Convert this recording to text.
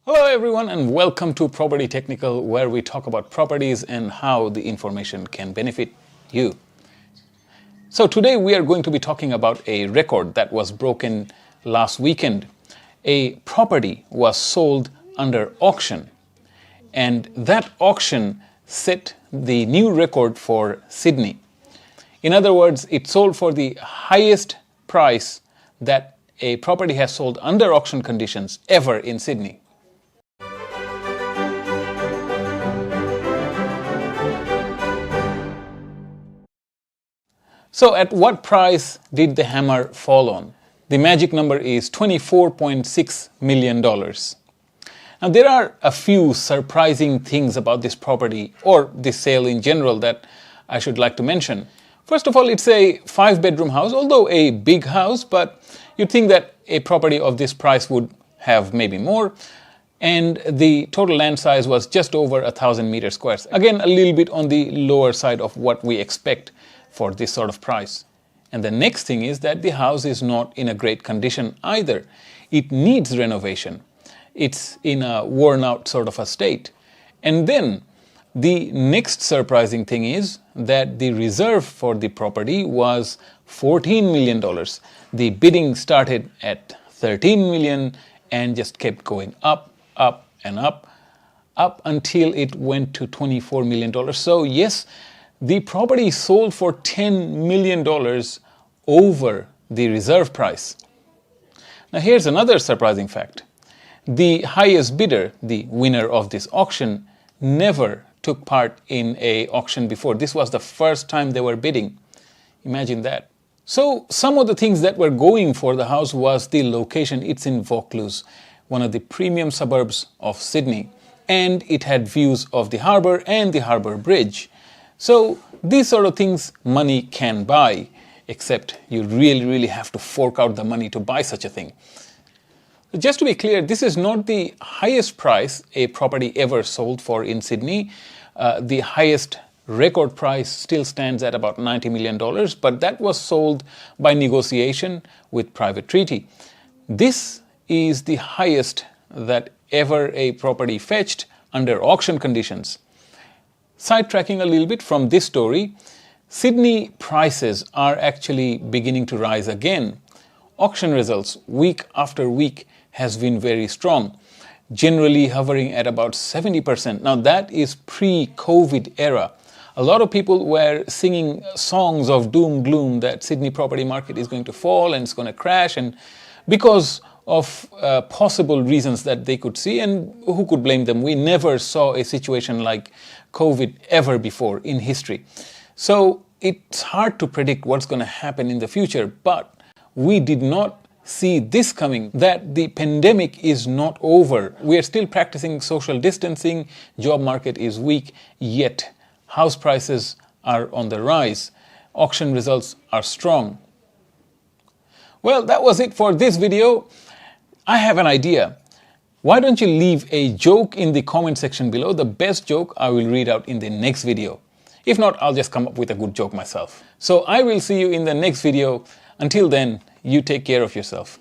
Hello everyone and welcome to Property Technical, where we talk about properties and how the information can benefit you. So today we are going to be talking about a record that was broken last weekend. A property was sold under auction, and that auction set the new record for Sydney. In other words, it sold for the highest price that a property has sold under auction conditions ever in Sydney. So at what price did the hammer fall on? The magic number is $24.6 million. Now there are a few surprising things about this property or this sale in general that I should like to mention. First of all, it's a 5-bedroom house, although a big house, but you'd think that a property of this price would have maybe more. And the total land size was just over 1,000 meters squares. Again, a little bit on the lower side of what we expect for this sort of price. And the next thing is that the house is not in a great condition either. It needs renovation. It's in a worn out sort of a state. And then the next surprising thing is that the reserve for the property was $14 million. The bidding started at $13 million and just kept going up until it went to $24 million. So yes, the property sold for $10 million over the reserve price. Now here's another surprising fact. The highest bidder, the winner of this auction, never took part in an auction before. This was the first time they were bidding. Imagine that. So some of the things that were going for the house was the location. It's in Vaucluse, one of the premium suburbs of Sydney, and it had views of the harbour and the harbour bridge. So these sort of things money can buy, except you really have to fork out the money to buy such a thing. Just to be clear, this is not the highest price a property ever sold for in Sydney. The highest record price still stands at about $90 million, but that was sold by negotiation with private treaty. This is the highest that ever a property fetched under auction conditions. Sidetracking a little bit from this story, Sydney prices are actually beginning to rise again. Auction results week after week has been very strong, generally hovering at about 70%. Now that is pre-COVID era. A lot of people were singing songs of doom gloom that Sydney property market is going to fall and it's going to crash, and because of possible reasons that they could see, and who could blame them? We never saw a situation like COVID ever before in history. So it's hard to predict what's going to happen in the future, but we did not see this coming, that the pandemic is not over. We are still practicing social distancing, job market is weak, yet house prices are on the rise. Auction results are strong. Well, that was it for this video. I have an idea. Why don't you leave a joke in the comment section below? The best joke I will read out in the next video. If not, I'll just come up with a good joke myself. So I will see you in the next video. Until then, you take care of yourself.